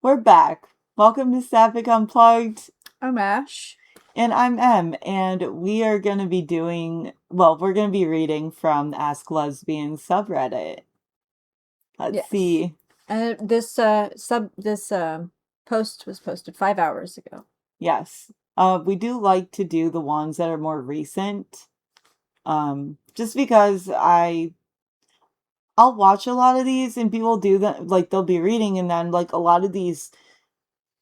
We're back. Welcome to Saphic Unplugged. I'm Ash. And I'm Em. And we are going to be we're going to be reading from the Ask Lesbian subreddit. Let's Yes. see. This post was posted 5 hours ago. Yes. We do like to do the ones that are more recent. Just because I'll watch a lot of these and people do that, like they'll be reading and then like a lot of these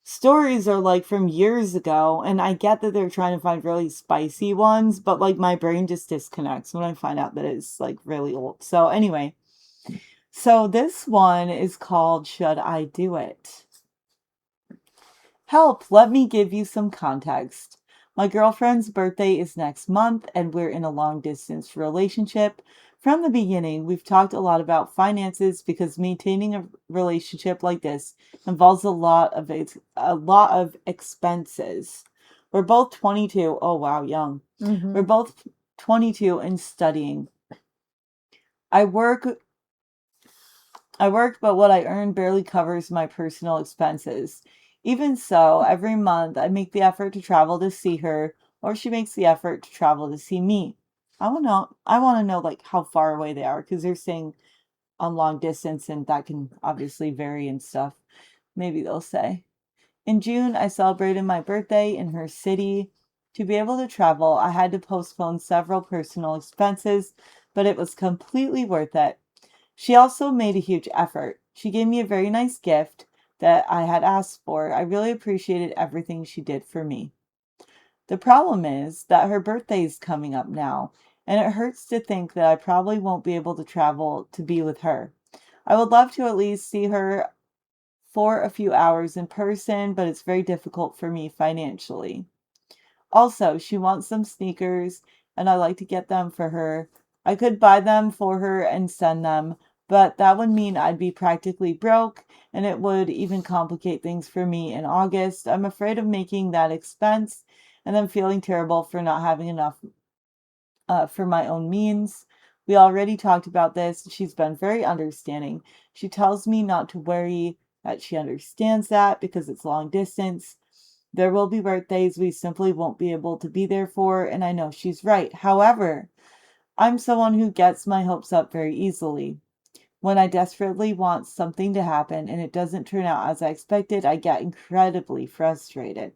stories are like from years ago, and I get that they're trying to find really spicy ones, but like my brain just disconnects when I find out that it's like really old. So anyway, so this one is called Should I Do It? Help, let me give you some context. My girlfriend's birthday is next month, and we're in a long distance relationship. From the beginning, we've talked a lot about finances because maintaining a relationship like this involves a lot of expenses. We're both 22. Oh wow, young. We're both 22 and studying. I work but what I earn barely covers my personal expenses. Even so, every month I make the effort to travel to see her, or she makes the effort to travel to see me. I want to know like how far away they are because they're saying on long distance and that can obviously vary and stuff. Maybe they'll say. In June, I celebrated my birthday in her city. To be able to travel, I had to postpone several personal expenses, but it was completely worth it. She also made a huge effort. She gave me a very nice gift that I had asked for. I really appreciated everything she did for me. The problem is that her birthday is coming up now, and it hurts to think that I probably won't be able to travel to be with her. I would love to at least see her for a few hours in person, but it's very difficult for me financially. Also, she wants some sneakers, and I like to get them for her. I could buy them for her and send them, but that would mean I'd be practically broke, and it would even complicate things for me in August. I'm afraid of making that expense and then feeling terrible for not having enough for my own means. We already talked about this. She's been very understanding. She tells me not to worry, that she understands that because it's long distance. There will be birthdays we simply won't be able to be there for, and I know she's right. However, I'm someone who gets my hopes up very easily. When I desperately want something to happen and it doesn't turn out as I expected, I get incredibly frustrated.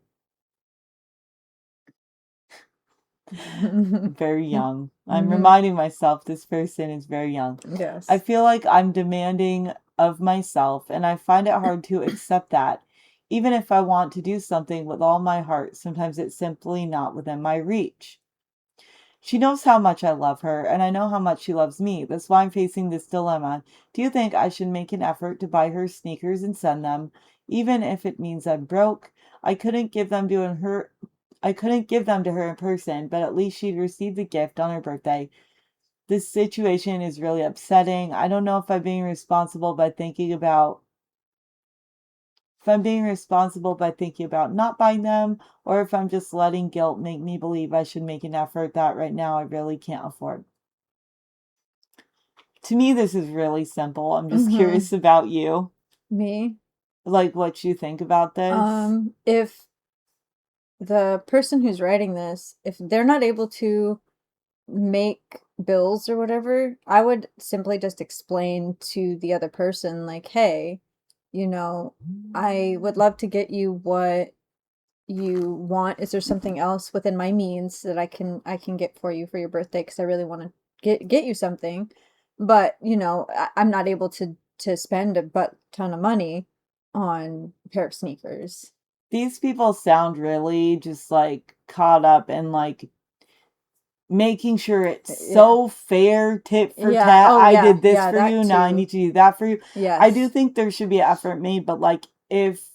Very young. I'm reminding myself this person is very young. Yes. I feel like I'm demanding of myself, and I find it hard to accept that. Even if I want to do something with all my heart, sometimes it's simply not within my reach. She knows how much I love her, and I know how much she loves me. That's why I'm facing this dilemma. Do you think I should make an effort to buy her sneakers and send them, even if it means I'm broke? I couldn't give them to her. I couldn't give them to her in person, but at least she'd receive the gift on her birthday. This situation is really upsetting. I don't know if I'm being responsible by thinking about not buying them, or if I'm just letting guilt make me believe I should make an effort that right now I really can't afford. To me, this is really simple. I'm just curious about you. Me? Like what you think about this. If the person who's writing this, if they're not able to make bills or whatever, I would simply just explain to the other person, like, hey, I would love to get you what you want. Is there something else within my means that I can get for you for your birthday? Because I really want to get you something, but I'm not able to spend a butt ton of money on a pair of sneakers. These people sound really just like caught up in like making sure it's Yeah. so fair, tit for Yeah. tat. Oh I yeah. did this Yeah, for you, that now I too. need to do that for you. I do Yes. think there should be effort made, but like if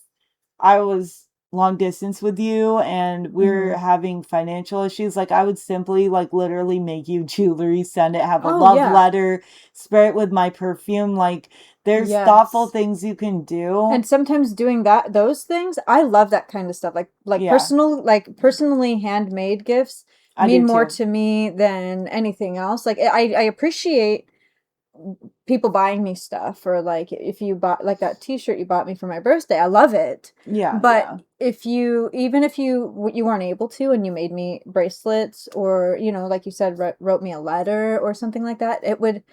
I was long distance with you and we're Mm-hmm. having financial issues, like I would simply like literally make you jewelry, send it, have a Oh love yeah. letter, spray it with my perfume. Like there's thoughtful Yes. things you can do. And sometimes doing those things, I love that kind of stuff. Yeah, Personally handmade gifts I do mean more too. to me than anything else. Like I appreciate people buying me stuff, or like if you bought like that t-shirt you bought me for my birthday, I love it. Yeah, But yeah. if you, even if you weren't able to, and you made me bracelets, or like you said, wrote me a letter or something like that, it would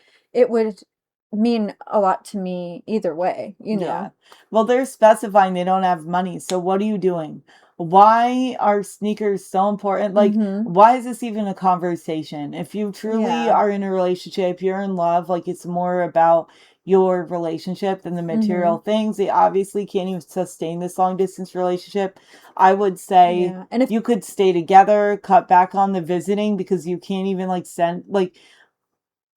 mean a lot to me either way. Yeah. Well, they're specifying they don't have money. So what are you doing? Why are sneakers so important? Like, Mm-hmm. why is this even a conversation? If you truly Yeah. are in a relationship, you're in love, like it's more about your relationship than the Mm-hmm. material things. They obviously can't even sustain this long distance relationship. I would say Yeah. And if you could stay together, cut back on the visiting because you can't even like send like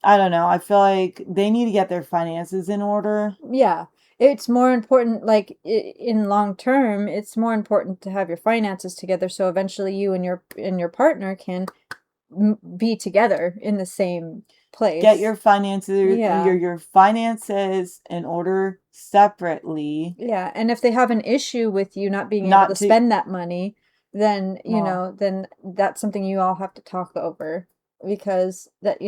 I don't know. I feel like they need to get their finances in order. Yeah, it's more important, like in long term, it's more important to have your finances together, so eventually you and your partner can be together in the same Get your place. finances Yeah. your finances in order separately. Yeah, and if they have an issue with you not being able to Not to spend that money, then, well, then that's something you all have to talk over, because that,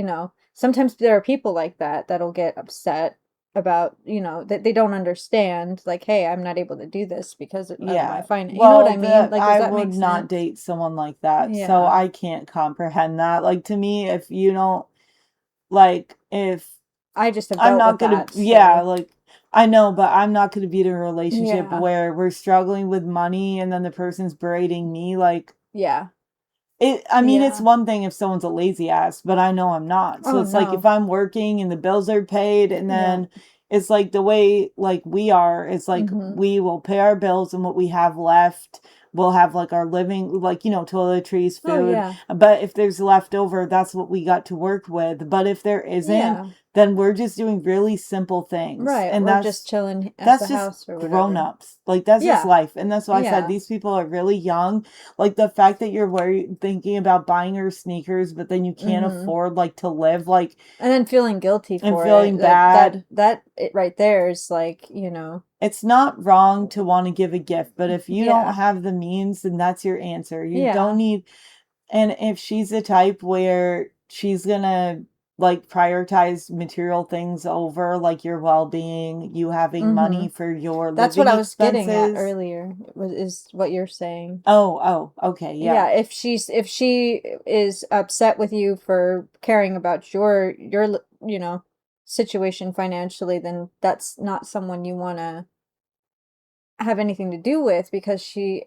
sometimes there are people like that that'll get upset about, that they don't understand, like, hey, I'm not able to do this because of my yeah. finance. You know what Well, I mean? the Like, does I that would make not sense? date someone like that. So Yeah. I can't comprehend that. Like to me, if you don't like if I just have I'm dealt with not gonna, that, yeah, so like I know, but I'm not gonna be in a relationship yeah. where we're struggling with money and then the person's berating me. Like Yeah. I mean, it's Yeah. one thing if someone's a lazy ass, but I know I'm not. So Oh, it's like if no. I'm working and the bills are paid, and Yeah. then it's like the way like we are, it's like Mm-hmm. we will pay our bills and what we have left, we'll have like our living, like, toiletries, Oh, food. yeah. But if there's leftover, that's what we got to work with. But if there isn't, Yeah. then we're just doing really simple things. Right. And We're just that's chilling at that's the just house or whatever. grown-ups. Like that's just Yeah. life. And that's why I said Yeah. these people are really young. Like the fact that you're worried thinking about buying her sneakers, but then you can't Mm-hmm. afford like to live like And then feeling guilty and for it. feeling Like that bad. that it right there is like, It's not wrong to want to give a gift, but if you don't yeah. have the means, then that's your answer. You don't Yeah. need. And if she's the type where she's gonna like prioritize material things over like your well-being, you having Mm-hmm. money for your That's what living I was getting at expenses. earlier, is what you're saying. Okay, Yeah, yeah. if she is upset with you for caring about your situation financially, then that's not someone you want to have anything to do with, because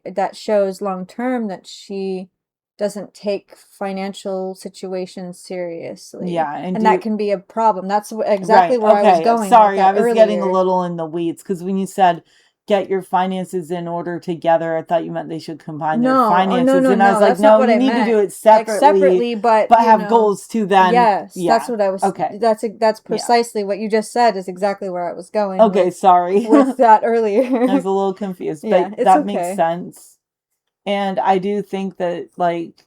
that shows long term that she doesn't take financial situations seriously. Yeah, and And that do can be a problem. That's exactly right. where I was Okay. going with Sorry, I that was getting a earlier. little in the weeds because when you said get your finances in order together, I thought you meant they should combine their No, oh no, finances. no, And I was no. like, That's not no, what you I need to do meant. it Like separately, separately, but but have goals to then, yes, that's yeah. what I was. Okay. That's Yeah. precisely what you just said is exactly where I was going Okay. with Sorry. with that I was earlier. a little confused, but Yeah, it's that makes okay. sense. And I do think that, like,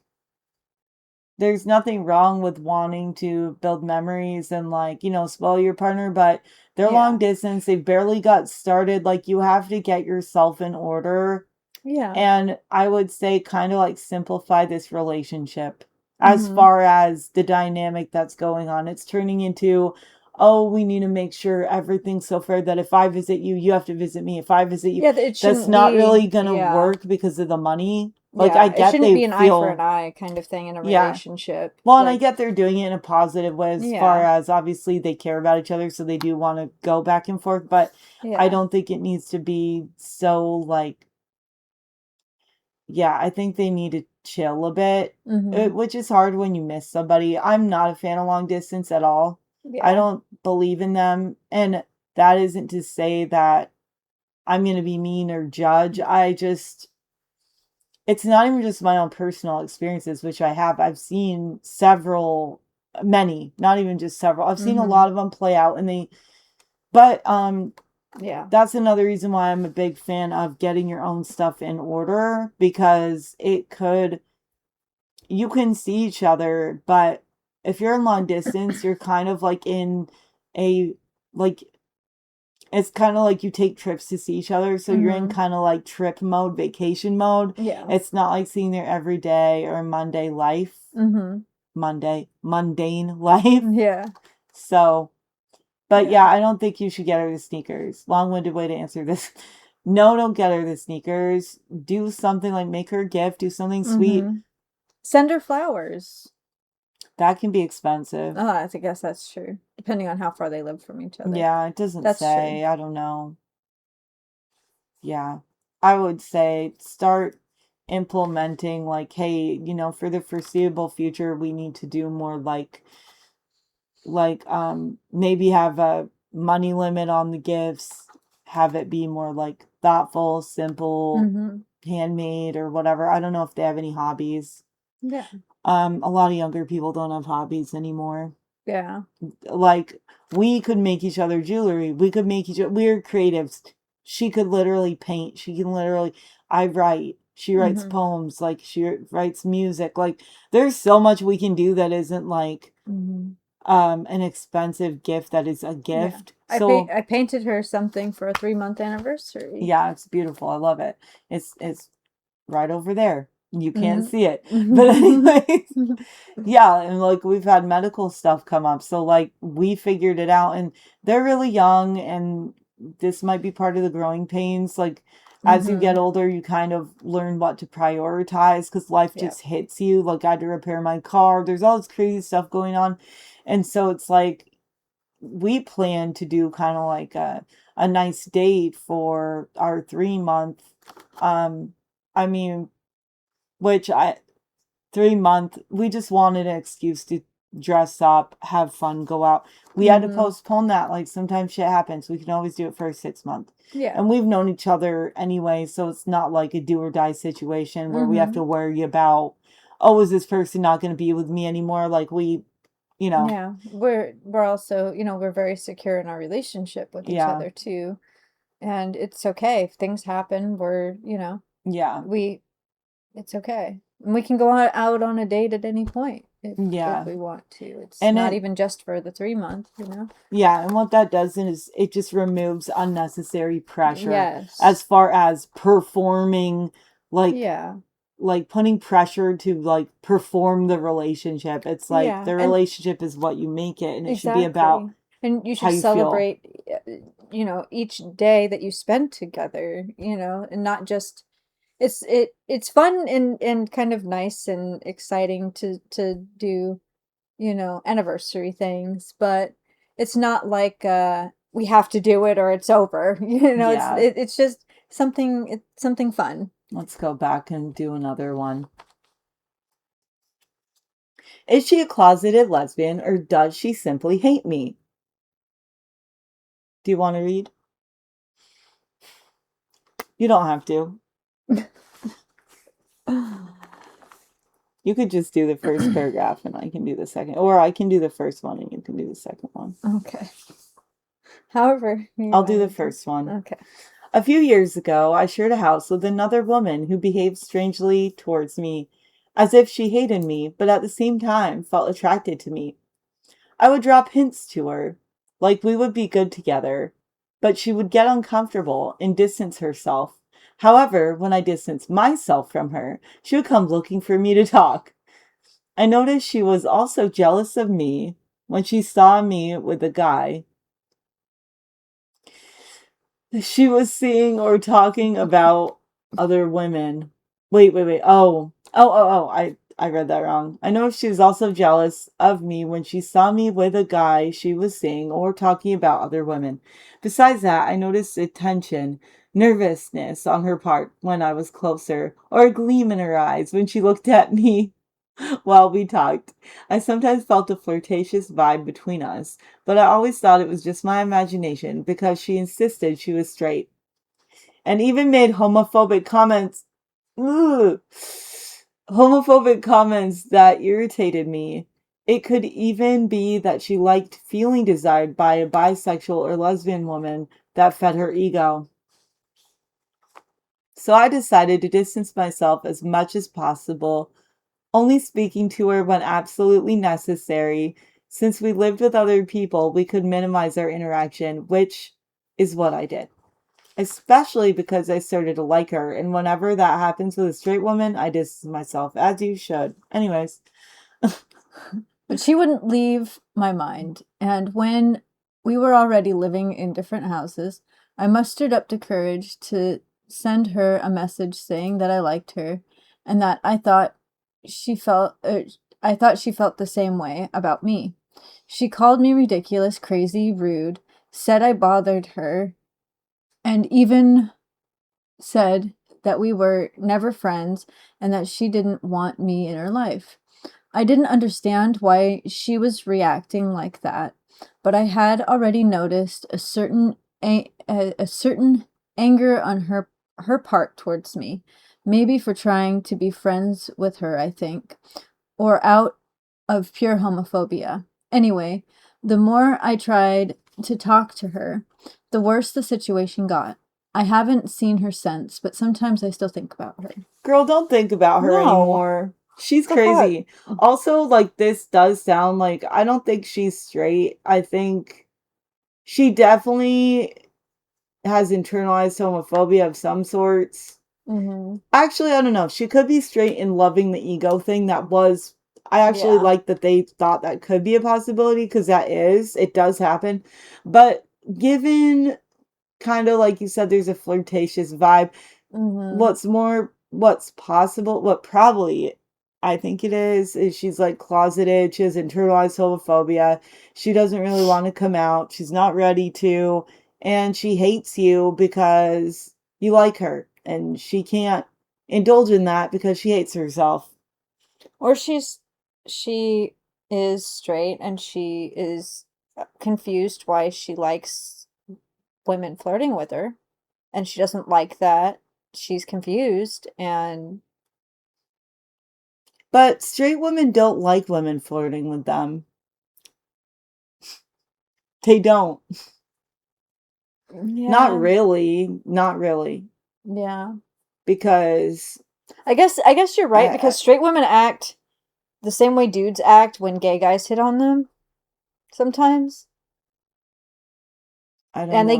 there's nothing wrong with wanting to build memories and like, spoil your partner, but they're long Yeah. distance, they've barely got started. Like you have to get yourself in order. Yeah. And I would say kind of like simplify this relationship as Mhm. far as the dynamic that's going on. It's turning into, oh, we need to make sure everything's so fair that if I visit you, you have to visit me. If I visit you, Yeah, it that's shouldn't not be. really gonna Yeah. work because of the money. Like I Yeah, it get shouldn't they be an eye for an feel eye kind of thing in a yeah. relationship. Well, and I Like, get they're doing it in a positive way as far yeah. as obviously they care about each other, so they do want to go back and forth, but I Yeah. don't think it needs to be so like, yeah, I think they need to chill a bit, Mhm. which is hard when you miss somebody. I'm not a fan of long distance at all. I Yeah. don't believe in them. And that isn't to say that I'm going to be mean or judge. It's not even just my own personal experiences, which I have. I've seen many, not even just several. I've seen a Mhm. lot of them play out but Yeah. that's another reason why I'm a big fan of getting your own stuff in order because you can see each other, but if you're in long distance, you're kind of like in a, like, it's kind of like you take trips to see each other. So you're in Mhm. kind of like trip mode, vacation mode. Yeah. It's not like seeing their everyday or Mhm. Mundane life. Yeah. So But yeah, I don't think you should get her the sneakers. Long-winded way to answer this. No, don't get her the sneakers. Do something like make her a gift. Do something sweet. Send her flowers. That can be expensive. Oh, I guess that's true. Depending on how far they live from each other. Yeah, it doesn't That's say. true. I don't know. Yeah. I would say start implementing like, hey, you know, for the foreseeable future, we need to do more maybe have a money limit on the gifts, have it be more like thoughtful, simple, handmade or whatever. I don't know if they have any hobbies. Yeah. A lot of younger people don't have hobbies anymore. Yeah. Like we could make each other jewelry. We could make each other, we're creatives. She could literally paint. She can literally, I write. She writes poems. Like she writes music. Like there's so much we can do that isn't like an expensive gift that is a gift. Yeah. So I painted her something for a 3-month anniversary. yeah, it's beautiful. I love it. It's right over there. You can't see it. But anyways, yeah, and like we've had medical stuff come up. So like we figured it out and they're really young and this might be part of the growing pains. Like as you get older, you kind of learn what to prioritize because life just hits you. Like I had to repair my car. There's all this crazy stuff going on. And so it's like we plan to do kind of like a nice date for our 3-month. I mean, which 3-month, we just wanted an excuse to dress up, have fun, go out. We had to postpone that. Like sometimes shit happens. We can always do it for a 6-month. Yeah. And we've known each other anyway, so it's not like a do or die situation where we have to worry about, oh, is this person not going to be with me anymore? Like we, you know. Yeah. We're also, you know, we're very secure in our relationship with each other too. And it's okay if things happen. We're, you know, it's okay. And we can go out on a date at any point if we want to. It's not even just for the 3-month, you know? Yeah, and what that does is it just removes unnecessary pressure. Yes. As far as performing, like putting pressure to like perform the relationship. It's like the relationship is what you make it, and it should be about and you should celebrate, you know, each day that you spend together, you know, and not just it's fun and kind of nice and exciting to do, you know, anniversary things, but it's not like we have to do it or it's over. You know, it's just something fun. Let's go back and do another one. Is she a closeted lesbian or does she simply hate me? Do you want to read? You don't have to. You could just do the first paragraph and I can do the second. Or I can do the first one and you can do the second one. Okay. However, I'll do the first one. Okay. A few years ago, I shared a house with another woman who behaved strangely towards me, as if she hated me, but at the same time felt attracted to me. I would drop hints to her, like we would be good together, but she would get uncomfortable and distance herself. However, when I distanced myself from her, she would come looking for me to talk. I noticed she was also jealous of me when she saw me with a guy she was seeing or talking about other women. Wait. Oh. I read that wrong. I know she was also jealous of me when she saw me with a guy she was seeing or talking about other women. Besides that, I noticed a tension, nervousness on her part when I was closer, or a gleam in her eyes when she looked at me while we talked. I sometimes felt a flirtatious vibe between us, but I always thought it was just my imagination because she insisted she was straight. And even made homophobic comments. Ugh, homophobic comments that irritated me. It could even be that she liked feeling desired by a bisexual or lesbian woman that fed her ego. So I decided to distance myself as much as possible, only speaking to her when absolutely necessary. Since we lived with other people, we could minimize our interaction, which is what I did. Especially because I started to like her, and whenever that happens with a straight woman, I distance myself, as you should. Anyways. But she wouldn't leave my mind, and when We were already living in different houses. I mustered up the courage to send her a message saying that I liked her and that I thought she felt the same way about me. She called me ridiculous, crazy, rude, said I bothered her, and even said that we were never friends and that she didn't want me in her life. I didn't understand why she was reacting like that, but I had already noticed a certain anger on her part towards me, maybe for trying to be friends with her, I think, or out of pure homophobia. Anyway, the more I tried to talk to her, the worse the situation got. I haven't seen her since, but sometimes I still think about her. Girl, don't think about her No. anymore. She's What the fuck? crazy. Also, like, this does sound like, I don't think she's straight. I think she definitely has internalized homophobia of some sorts. Mm-hmm. Actually, I don't know. She could be straight in loving the ego thing. I actually Yeah. like that they thought that could be a possibility, because it does happen. But given kind of like you said, there's a flirtatious vibe. Mm-hmm. What's possible, what probably I think it is she's like closeted. She has internalized homophobia. She doesn't really want to come out. She's not ready to. And she hates you because you like her. And she can't indulge in that because she hates herself. Or she is straight and she is confused why she likes women flirting with her, and she doesn't like that. She's confused and But straight women don't like women flirting with them. They don't. Not yeah. really. Not really. Yeah. Because I guess you're right, I because straight women act the same way dudes act when gay guys hit on them sometimes. I don't And know.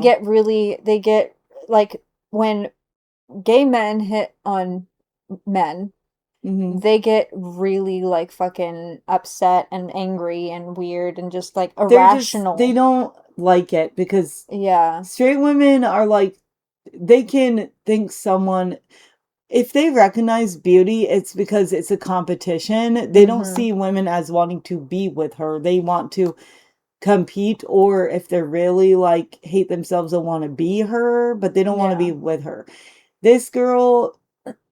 they get like when gay men hit on men, Hmm. they get really like fucking upset and angry and weird and just like They irrational. don't like it because Yeah. straight women are like, they can think someone, if they recognize beauty, it's because it's a competition. They don't Mm-hmm. see women as wanting to be with her. They want to compete, or if they're really like hate themselves and want to be her, but they don't want to Yeah. be with her. This girl,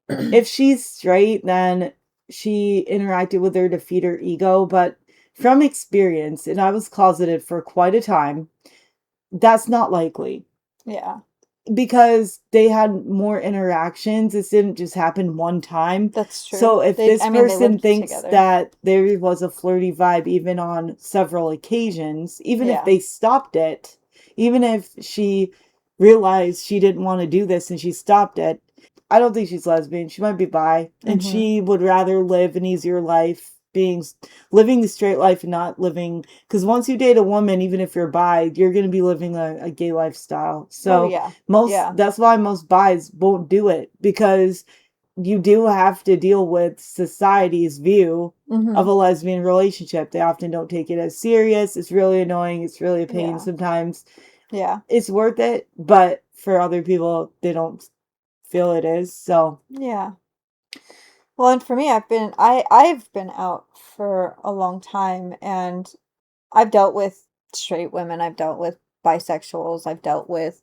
if she's straight, then she interacted with her to feed her ego. But from experience, and I was closeted for quite a time, that's not likely, Yeah. because they had more interactions. This didn't just happen one time. That's true. So if this They person lived thinks together. that there was a flirty vibe even on several occasions, even if Yeah. they stopped it, even if she realized she didn't want to do this and she stopped it, I don't think she's lesbian. She might be bi, and Mm-hmm. she would rather live an easier life, living the straight life and not living, because once you date a woman, even if you're bi, you're going to be living a gay lifestyle. Oh So yeah. most Yeah. that's why most bis won't do it, because you do have to deal with society's view of Mm-hmm. a lesbian relationship. They often don't take it as serious. It's really annoying. It's really a pain Yeah. sometimes. Yeah. It's worth it, but for other people, they don't feel it is. So Yeah. Well, and for me, I've been out for a long time, and I've dealt with straight women, I've dealt with bisexuals, I've dealt with,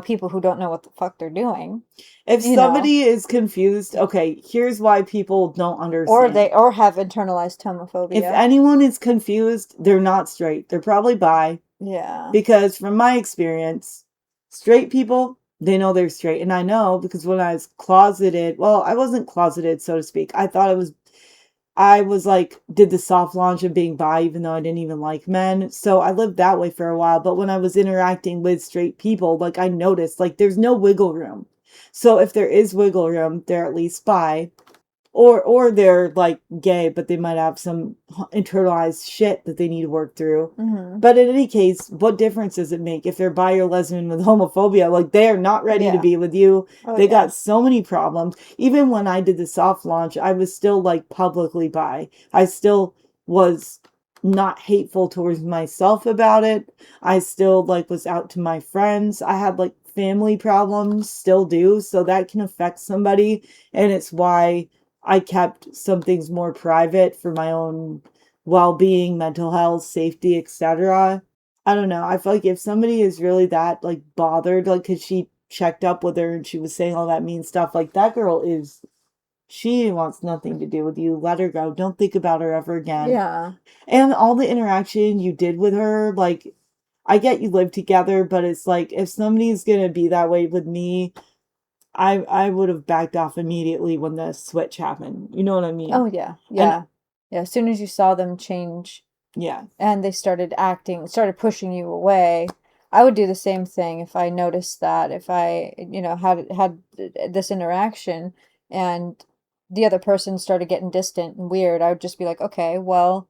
people who don't know what the fuck they're doing, if you know, somebody is confused, okay, here's why people don't understand. or have internalized If homophobia. anyone is confused, they're not straight. They're probably bi. Yeah. Because from my experience, straight people, they know they're straight. And I know because when I was closeted, well, I wasn't closeted, so to speak. I was like, did the soft launch of being bi, even though I didn't even like men. So I lived that way for a while. But when I was interacting with straight people, like, I noticed, like, there's no wiggle room. So if there is wiggle room, they're at least bi, or they're like gay, but they might have some internalized shit that they need to work through. Mm-hmm. But in any case, what difference does it make if they're bi or lesbian with homophobia? Like, they are not ready to Yeah. be with you. Oh They yeah. got so many problems. Even when I did the soft launch, I was still like publicly bi. I still was not hateful towards myself about it. I still like was out to my friends. I had like family problems, still do, so that can affect somebody, and it's why I kept some things more private for my own well-being, mental health, safety, etc. I don't know. I feel like if somebody is really that like bothered, like, cause she checked up with her and she was saying all that mean stuff, like that girl is, she wants nothing to do with you. Let her go. Don't think about her ever again. Yeah. And all the interaction you did with her, like, I get you live together, but it's like if somebody's gonna be that way with me, I would have backed off immediately when the switch happened. You know what I mean? Oh yeah. And Yeah. Yeah. As soon as you saw them change yeah, and they started pushing you away, I would do the same thing if I noticed that, if I, had this interaction and the other person started getting distant and weird, I would just be like, okay, well,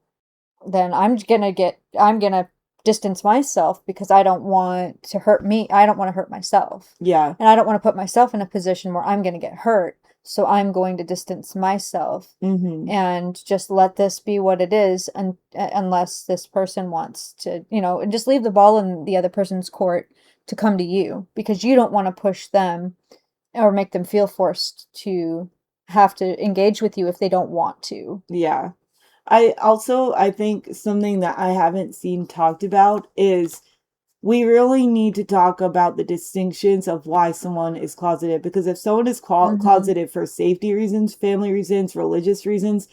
then I'm gonna distance myself because I don't want to hurt me. I don't want to hurt myself. yeah, And I don't want to put myself in a position where I'm gonna get hurt. So I'm going to distance myself mm-hmm, and just let this be what it is, unless this person wants to, and just leave the ball in the other person's court to come to you, because you don't want to push them or make them feel forced to have to engage with you if they don't want to. yeah. I think something that I haven't seen talked about is we really need to talk about the distinctions of why someone is closeted, because if someone is Mm-hmm. closeted for safety reasons, family reasons, religious reasons,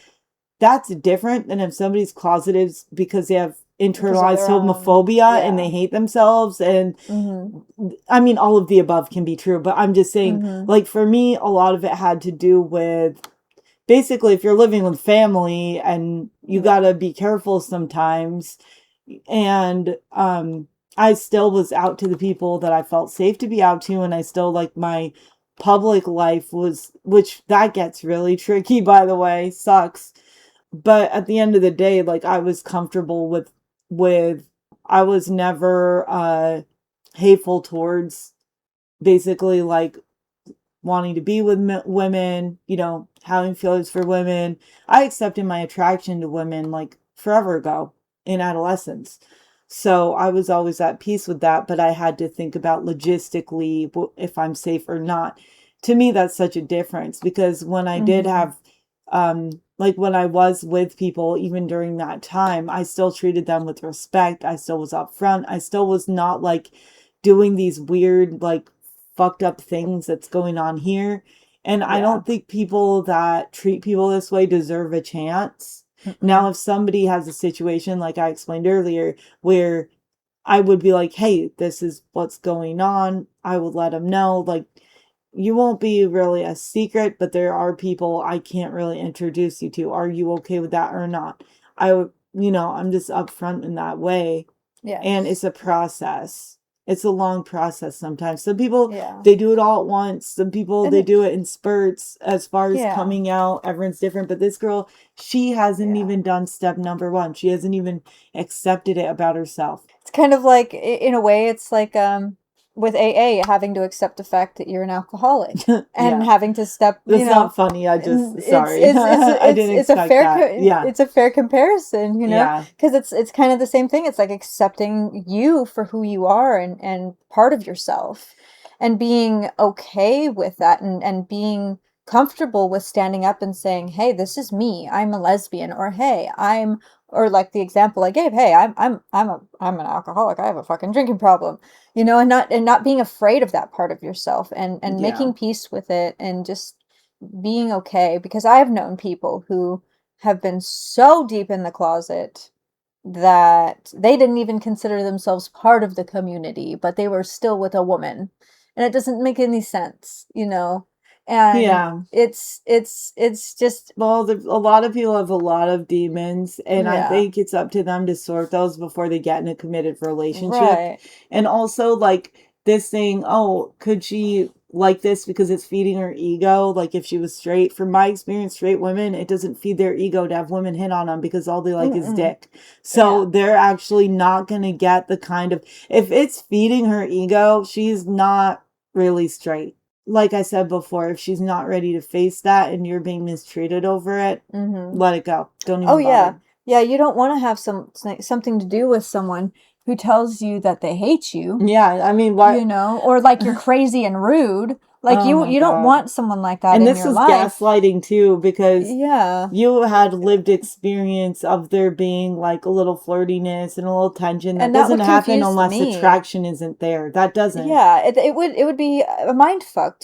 that's different than if somebody's closeted because they have Because of internalized their own, homophobia and they yeah. hate themselves. And Mm-hmm. I mean, all of the above can be true, but I'm just saying, Mm-hmm. like, for me, a lot of it had to do with basically if you're living with family and you Yeah. gotta be careful sometimes. And I still was out to the people that I felt safe to be out to, and I still like my public life was, which that gets really tricky, by the way, sucks. But at the end of the day, like I was comfortable with I was never hateful towards basically like wanting to be with women, having feelings for women. I accepted my attraction to women like forever ago in adolescence. So I was always at peace with that, but I had to think about logistically if I'm safe or not. To me, that's such a difference because when I did Mm-hmm. have, like when I was with people, even during that time, I still treated them with respect. I still was upfront. I still was not like doing these weird, like fucked up things that's going on here. And I Yeah. don't think people that treat people this way deserve a chance. Now, Mm-mm. if somebody has a situation like I explained earlier, where I would be like, hey, this is what's going on, I would let them know. Like, you won't be really a secret, but there are people I can't really introduce you to. Are you okay with that or not? I would, I'm just upfront in that way. And it's Yes. a process. It's a long process sometimes. Some people, Yeah. they do it all at once. Some people, they And do it in spurts as far as yeah. coming out. Everyone's different. But this girl, she hasn't Yeah. even done step number one. She hasn't even accepted it about herself. It's kind of like, in a way, it's like, with AA having to accept the fact that you're an alcoholic and Yeah. having to step, That's not funny. I just, it's sorry. it's it's I it's didn't it's a expect fair that. Yeah. it's a fair comparison, Yeah. because it's kind of the same thing. It's like accepting you for who you are, and part of yourself, and being okay with that, and being comfortable with standing up and saying, hey, this is me, I'm a lesbian, or hey, or like the example I gave, hey, I'm an alcoholic, I have a fucking drinking problem, and not being afraid of that part of yourself, and Yeah. making peace with it, and just being okay, because I have known people who have been so deep in the closet that they didn't even consider themselves part of the community, but they were still with a woman. And it doesn't make any sense. And Yeah. it's just, Well, a lot of people have a lot of demons, and I yeah, think it's up to them to sort those before they get in a committed relationship. right. And also, like, this thing, oh, could she like this because it's feeding her ego? Like, if she was straight, from my experience, straight women, it doesn't feed their ego to have women hit on them because all they like is Mm-mm. dick. So Yeah. they're actually not going to get the kind of, if it's feeding her ego, she's not really straight. Like I said before, if she's not ready to face that and you're being mistreated over it, Mm-hmm. let it go. Don't Oh even yeah. bother. Yeah, you don't want to have something to do with someone who tells you that they hate you, Yeah, I mean, what? or like you're crazy and rude. Like Oh you my you don't God. want someone like that And in this your was life. gaslighting too, because Yeah. you had lived experience of there being like a little flirtiness and a little tension that And that doesn't would happen confuse unless me. attraction isn't there. That doesn't. Yeah, it would be a mind fuck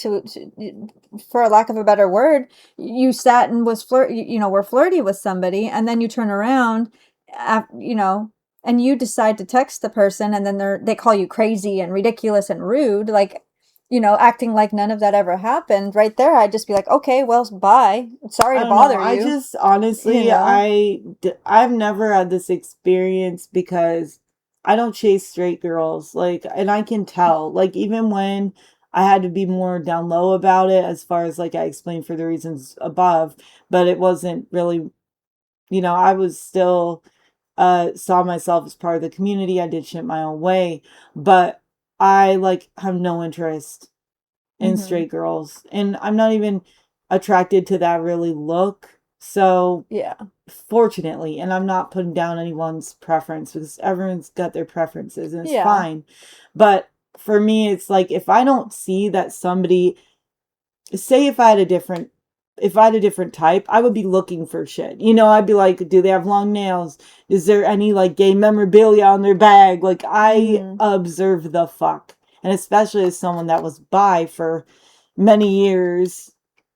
for a lack of a better word. You sat and was were flirty with somebody, and then you turn around, you know, and you decide to text the person, and then they call you crazy and ridiculous and rude, like, acting like none of that ever happened. Right there, I'd just be like, okay, well, bye. Sorry I to don't know. bother I you. just honestly, You I've never had this experience because I don't chase straight girls. Like, and I can tell. Like, even when I had to be more down low about it, as far as like I explained for the reasons above, but it wasn't really, I was still saw myself as part of the community. I did shit my own way, but I like have no interest in hmm straight girls, and I'm not even attracted to that really look. So Yeah. fortunately, and I'm not putting down anyone's preference because everyone's got their preferences and it's Yeah. fine. But for me, it's like if I don't see that somebody, say if I had a different type, I would be looking for shit. I'd be like, do they have long nails? Is there any like gay memorabilia on their bag? Like I hmm observe the fuck. And especially as someone that was bi for many years,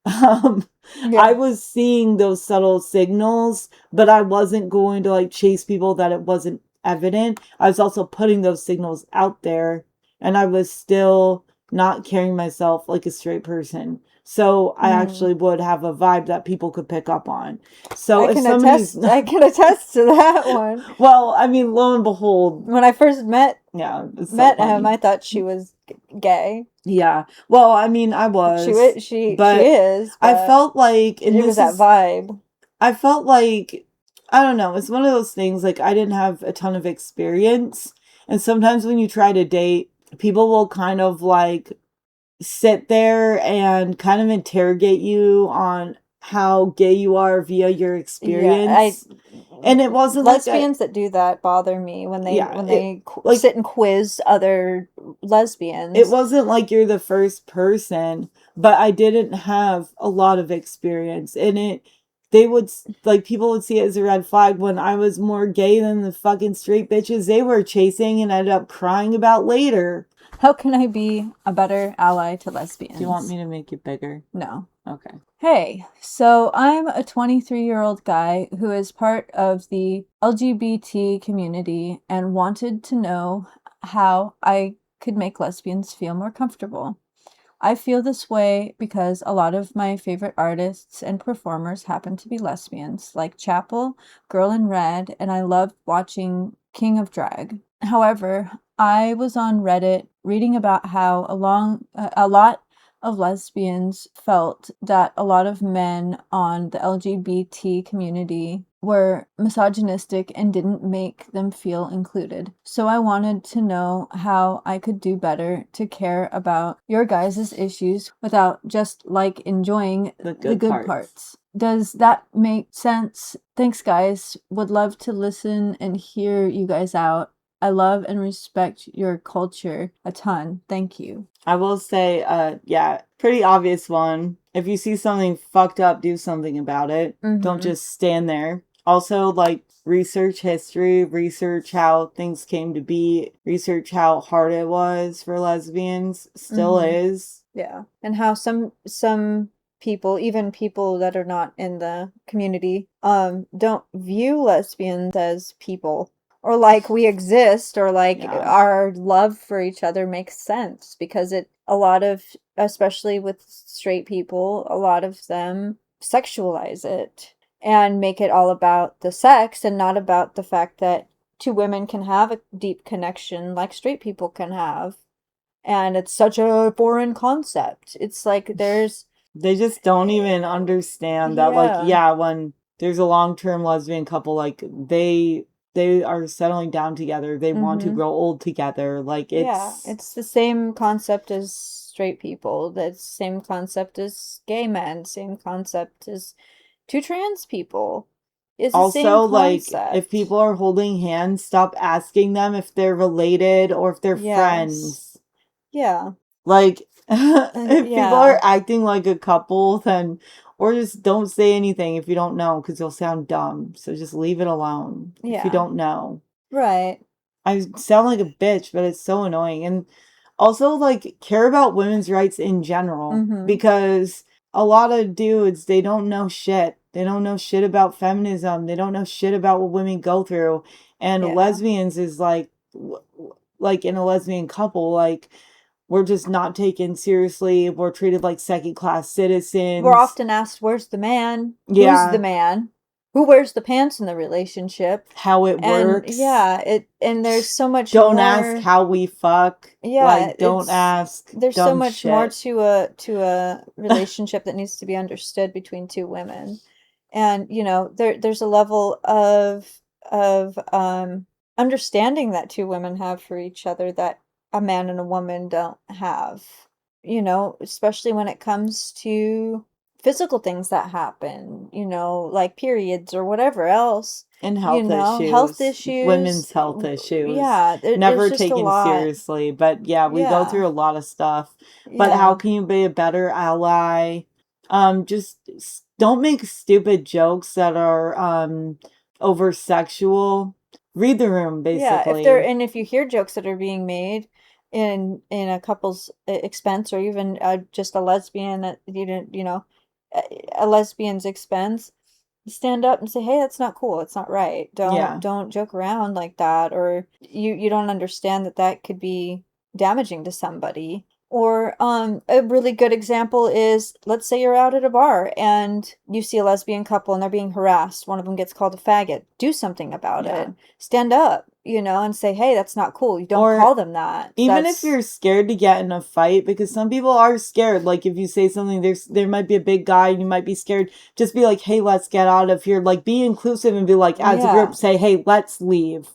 um, I Yeah. was seeing those subtle signals, but I wasn't going to like chase people that it wasn't evident. I was also putting those signals out there, and I was still not carrying myself like a straight person. So I Mm. actually would have a vibe that people could pick up on. So I if can somebody's, attest. I can attest to that one. well, I mean, lo and behold, When I first yeah, it's so met him, funny. I thought she was gay. Yeah. Well, I mean, I She was, wa- she but is, I but felt like, and it was this that is, vibe. I felt like, I don't know, it's one of those things like I didn't have a ton of experience. And sometimes when you try to date, people will kind of like sit there and kind of interrogate you on how gay you are via your Yeah, I experience. And it wasn't like I, lesbians that do that bother me when they yeah, when it they like sit and quiz other it lesbians. wasn't like you're the first person, but I didn't have a lot of experience in it. They would like people would see it as a red flag when I was more gay than the fucking straight bitches they were chasing and ended up crying about later. How can I be a better ally to Do you want lesbians? me to make it bigger? No. Okay. Hey, so I'm a 23-year-old guy who is part of the LGBT community and wanted to know how I could make lesbians feel more comfortable. I feel this way because a lot of my favorite artists and performers happen to be lesbians, like Chapel, Girl in Red, and I love watching King of Drag. However, I was on Reddit reading about how a lot of lesbians felt that a lot of men on the LGBT community were misogynistic and didn't make them feel included. So I wanted to know how I could do better to care about your guys' issues without just like enjoying The the good good parts. parts. Does that make sense? Thanks, guys. Would love to listen and hear you guys out. I love and respect your culture a ton. Thank you. I will say, yeah, pretty obvious one. If you see something fucked up, do something about it. Don't Mm-hmm. just stand there. Also, like, research history, research how things came to be, research how hard it was for lesbians, still Mm-hmm. is. Yeah. And how some people, even people that are not in the community, don't view lesbians as people, or like we exist, or like Yeah. our love for each other makes sense, because a lot of, especially with straight people, a lot of them sexualize it and make it all about the sex and not about the fact that two women can have a deep connection like straight people can have. And it's such a foreign concept. It's like They just don't even understand that, like, yeah. yeah, when there's a long-term lesbian couple, like, they are settling down together. They want to Mm-hmm. grow old together. Like, Yeah, it's it's the same concept as straight people. That's same concept as gay men. Same concept as two trans people. It's the same Also, like, if concept. people are holding hands, stop asking them if they're related or if they're Yes. friends. Yeah. Like, if people Yeah. are acting like a couple, then, or just don't say anything if you don't know, because you'll sound dumb. So just leave it alone if you Yeah. don't know. Right. I sound like a bitch, but it's so annoying. And also, like, care about women's rights in general Mm-hmm. because a lot of dudes, they don't know shit. They don't know shit about feminism. They don't know shit about what women go through. And Yeah. lesbians is like in a lesbian couple, like, we're just not taken seriously. We're treated like second class We're citizens. often asked, where's the man? Who's the Yeah, man? Who wears the pants in the relationship? how it And works. yeah, and there's so much Don't ask more. how we fuck. Yeah, Like, don't ask there's so dumb much more shit. to a relationship that needs to be understood between two women. And, there's a level of understanding that two women have for each other that a man and a woman don't have. Especially when it comes to physical things that happen, like periods or whatever else, And health health issues, issues. women's health issues, Yeah, there's never just a taken lot. seriously. But yeah, we go Yeah. through a lot of stuff. But how Yeah. can you be a better ally? Just don't make stupid jokes that are over sexual. Read the room, Yeah, basically. if you hear jokes that are being made in a couple's expense, or even just a lesbian that a, a lesbian's expense, stand up and say, "Hey, that's not cool. It's not right. Don't Yeah. don't joke around like that." Or you don't understand that that could be damaging to somebody. Or a really good example is, let's say you're out at a bar and you see a lesbian couple and they're being harassed. One of them gets called a faggot. Do something about Yeah. it. Stand up, and say, "Hey, that's not cool. You don't Or call them that." even if That's you're scared to get in a fight, because some people are scared, like if you say something, there might be a big guy and you might be scared, just be like, hey, let's get out of here. Like, be inclusive and be like, as a group, yeah. say, hey, let's leave.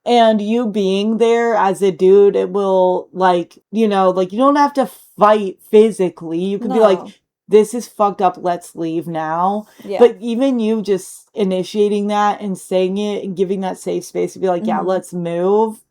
And you being there as a dude, it will, like, like, you don't have to fight physically. You could be like, No. this is fucked up, let's leave now. Yeah. But even you just initiating that and saying it and giving that safe space to be like, yeah, Mhm. let's move.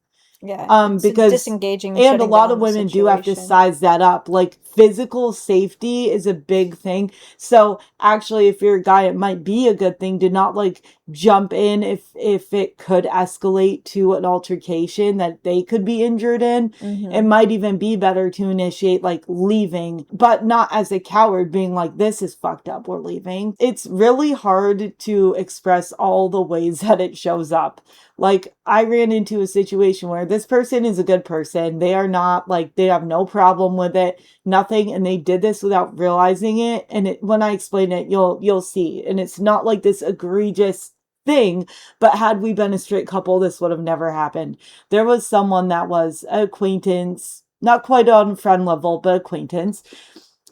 Yeah, it's Because, disengaging and and a shutting lot of down the women do have to situation. size that up. Like, physical safety is a big thing. So actually, if you're a guy, it might be a good thing to not like jump in if it could escalate to an altercation that they could be injured in. It Mhm. might even be better to initiate like leaving, but not as a coward being like, this is fucked up, we're leaving. It's really hard to express all the ways that it shows up. Like, I ran into a situation where this person is a good person. They are not like, they have no problem with it, nothing, and they did this without realizing it. And when I explain it, you'll see. And it's not like this egregious thing, but had we been a straight couple, this would have never happened. There was someone that was an acquaintance, not quite on friend level, but acquaintance.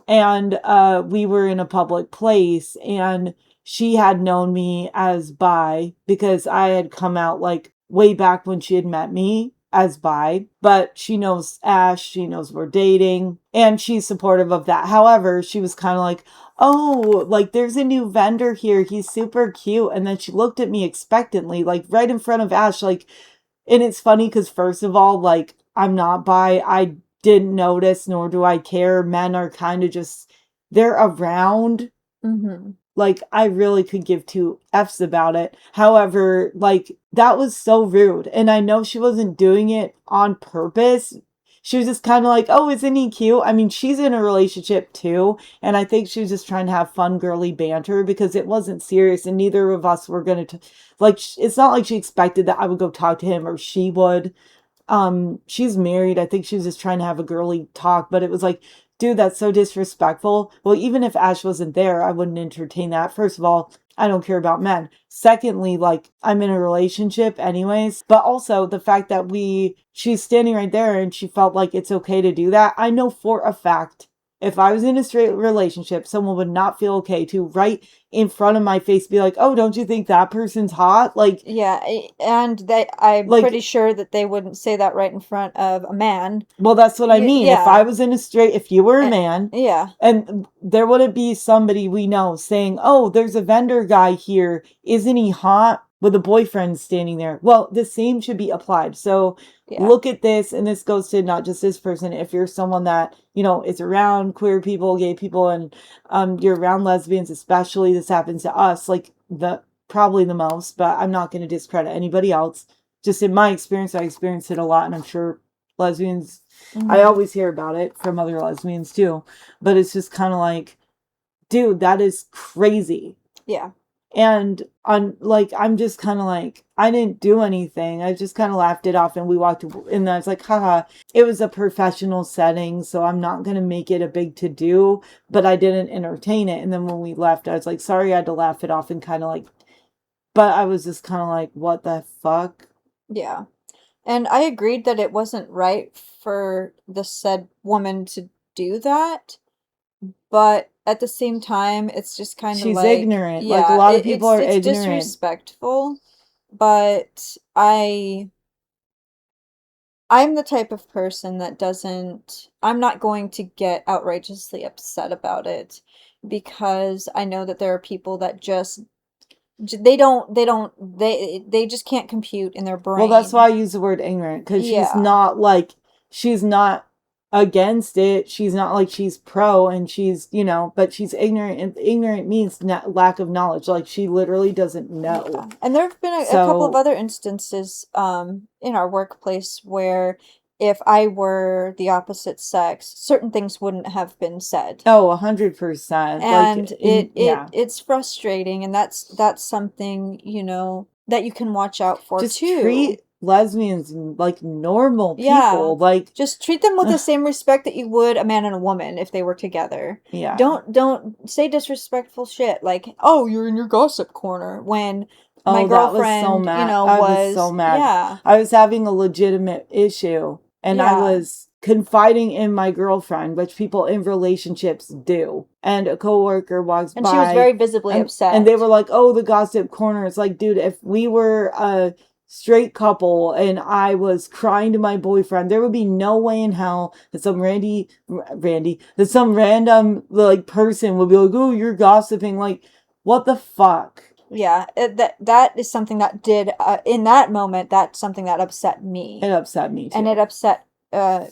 And we were in a public place, and she had known me as bi because I had come out like way back when she had met me as bi, but she knows Ash, she knows we're dating, and she's supportive of that. However, she was kind of like, oh, like there's a new vendor here, he's super cute. And then she looked at me expectantly, like right in front of Ash, like, and it's funny because, first of all, like, I'm not bi. I didn't notice, nor do I care. Men are kind of just, they're around. Mhm. Like, I really could give two F's about it. However, like, that was so rude. And I know she wasn't doing it on purpose. She was just kind of like, oh, isn't he cute? I mean, she's in a relationship too. And I think she was just trying to have fun, girly banter because it wasn't serious. And neither of us were going to, like, it's not like she expected that I would go talk to him or she would. She's married. I think she was just trying to have a girly talk, but it was like, dude, that's so disrespectful. Well, even if Ash wasn't there, I wouldn't entertain that. First of all, I don't care about men. Secondly, like, I'm in a relationship anyways, but also the fact that she's standing right there and she felt like it's okay to do that. I know for a fact If I was in a straight relationship, someone would not feel okay to right in front of my face be like, "Oh, don't you think that person's hot?" Yeah, and I'm pretty like sure that they wouldn't say that right in front of a man. well, that's what I mean. If I Yeah. was in a straight, if you were a Eh, man, yeah. and there wouldn't be somebody we know saying, "Oh, there's a vendor guy here. Isn't he hot?" with a boyfriend standing there. Well, the same should be applied. So Yeah. look at this, and this goes to not just this person. If you're someone that, is around queer people, gay people, and you're around lesbians, especially, this happens to us, like probably the most, but I'm not going to discredit anybody else. Just in my experience, I experienced it a lot, and I'm sure lesbians, I Mhm. always hear about it from other lesbians too, but it's just kind of like, dude, that is crazy. Yeah. And I'm just kind of like, I didn't do anything. I just kind of laughed it off, and we walked, and I was like, haha, it was a professional setting, so I'm not going to make it a big to do, but I didn't entertain it. And then when we left, I was like, sorry, I had to laugh it off, and kind of like, but I was just kind of like, what the fuck? Yeah. And I agreed that it wasn't right for the said woman to do that, but at the same time, it's just kind of She's like, ignorant. Like, a yeah, lot of people are it's ignorant. disrespectful, but I'm the type of person that I'm not going to get outrageously upset about it because I know that there are people that they just can't compute in their Well, that's why brain. I use the word ignorant, because Yeah. she's not against it. She's not like she's pro, and she's, but she's ignorant, and ignorant means lack of knowledge. Like, she literally doesn't know. Yeah. And there have been a couple of So, other instances in our workplace where if I were the opposite sex, certain things wouldn't have been said. oh, 100%. Like, And yeah. it's frustrating, and that's something, that you can watch out for Just too. treat lesbians like normal Yeah. people. Like, Just treat them with the same respect that you would a man and a woman if they were together. yeah. Don't say disrespectful shit like, "Oh, you're in your gossip corner," when my Oh, that was so girlfriend, mad. I was so was, mad. yeah. I was having a legitimate issue, and I Yeah. was confiding in my girlfriend, which people in relationships do. And a coworker walks And she was by, very visibly and they were upset. like, "Oh, the gossip corner." It's like, dude, if we were a straight couple and I was crying to my boyfriend, there would be no way in hell that that some random like person would be like, "Oh, you're gossiping." Like, what the fuck? Yeah, that is something that did in that moment, that's something that upset It me. upset me And it too. upset M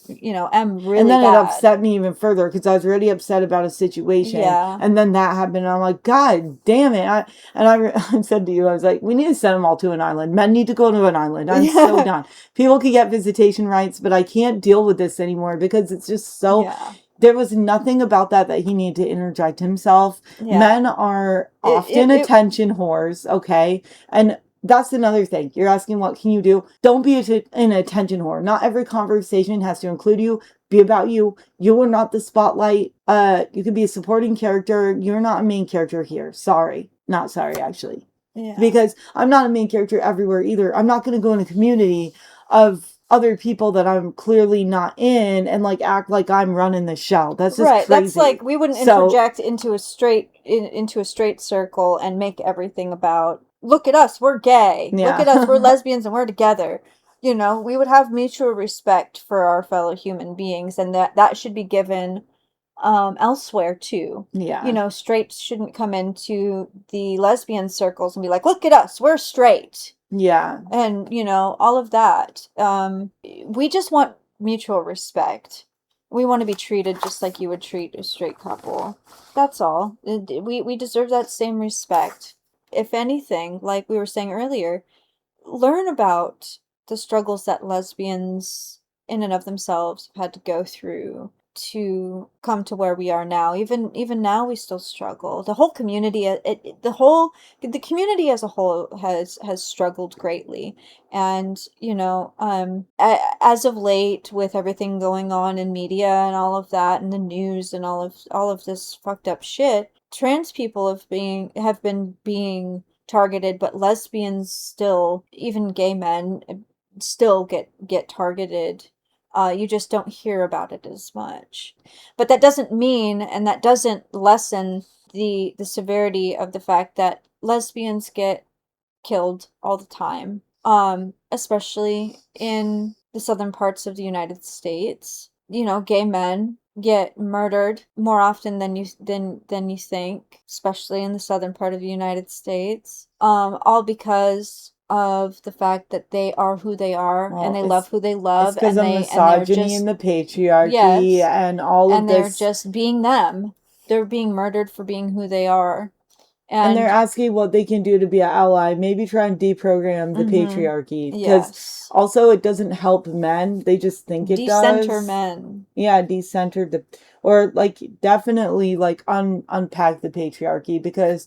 And really then it bad. upset me even further because I was already upset about a situation. Yeah. And then that happened. And I'm like, God damn it. I said to you, I was like, we need to send them all to an island. Men need to go to an island. I'm so Yeah. done. People can get visitation rights, but I can't deal with this anymore because it's just so. Yeah. There was nothing about that he needed to interject himself. Yeah. Men are It often it, it attention whores, okay? And that's another thing. You're asking what can you do? Don't be an attention whore. Not every conversation has to include you. Be about you. You are not the spotlight. You could be a supporting character. You're not a main character here. Sorry. Not sorry, actually. yeah. Because I'm not a main character everywhere either. I'm not going to go in a community of other people that I'm clearly not in and like act like I'm running the show. That's just Right. That's crazy. like we wouldn't So, interject into a straight circle and make everything about, look at us, we're gay. Look at us, we're yeah. lesbians and we're together. We would have mutual respect for our fellow human beings, and that should be given elsewhere too. yeah. Straights shouldn't come into the lesbian circles and be like, look at us, we're straight. Yeah. And all of that. We just want mutual respect. We want to be treated just like you would treat a straight couple. That's all. We deserve that same respect. If anything, like we were saying earlier, learn about the struggles that lesbians in and of themselves have had to go through to come to where we are now. Even now we still struggle. The whole community, the community as a whole has struggled greatly. And as of late, with everything going on in media and all of that and the news and all of this fucked up shit, trans people have been being targeted, but lesbians still, even gay men, still get targeted You just don't hear about it as much. But that doesn't mean, and that doesn't lessen the severity of the fact that lesbians get killed all the time, especially in the southern parts of the United States. You know, gay men get murdered more often than you think, especially in the southern part of the United States. All because of the fact that they are who they are, and Well, they love who they it's love, because of and they're misogyny just, and the patriarchy yes, and all of and they're this. just being them. They're being murdered for being who they are. And they're And asking what they can do to be an ally. Maybe try and deprogram the mm-hmm, patriarchy. Because yes. also, it doesn't help men. They just think it Decenter does. men. Yeah, decenter the, or like definitely like unpack the patriarchy, because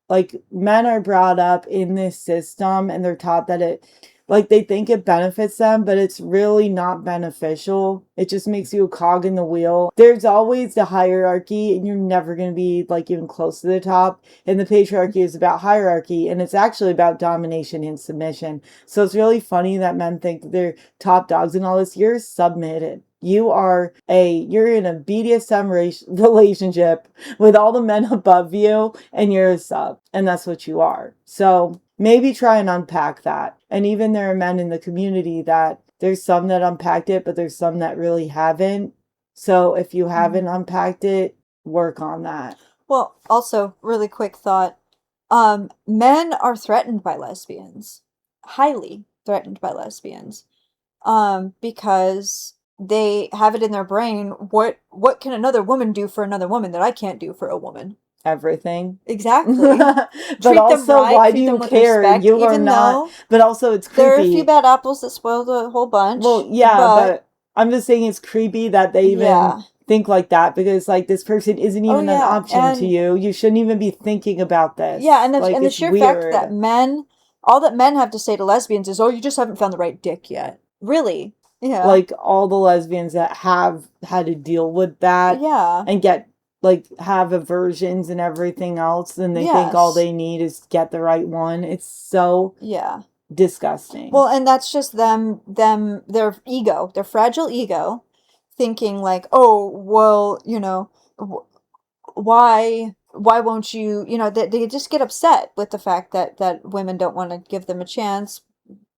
like men are brought up in this system and they're taught that it, like, they think it benefits them, but it's really not beneficial. It just makes you a cog in the wheel. There's always the hierarchy and you're never going to be like even close to the top, and the patriarchy is about hierarchy and it's actually about domination and submission. So it's really funny that men think that they're top dogs and all this. You're submitted. You're in a BDSM relationship with all the men above you, and you're a sub, and that's what you are. So maybe try and unpack that. And even there are men in the community that there's some that unpacked it, but there's some that really haven't. So if you haven't unpacked it, work on that. Well, also, really quick thought. Men are threatened by lesbians. Highly threatened by lesbians. Because they have it in their brain, what can another woman do for another woman that I can't do for a woman? Everything. Exactly. But Treat them also, right, why do treat them you with care? respect, You are even not. though But also, it's there are a few creepy. bad apples that spoil the whole Well, bunch. yeah, But but I'm just saying it's creepy that they even yeah. think like that, because like this person isn't Oh even an yeah. option to And you. You shouldn't even be thinking about yeah, this. Like, and the it's sheer fact that weird. men, all that men have to say to lesbians is, "Oh, you just haven't found the right dick yet." Really? Yeah. Like all the lesbians that have had to deal with that Yeah. and get like have aversions and everything else, and they think all Yes. they need is get the right one. It's so Yeah. disgusting. Well, and that's just their ego, their fragile ego, thinking like, "Oh, well, you know, why won't you, you know, they just get upset with the fact that women don't want to give them a chance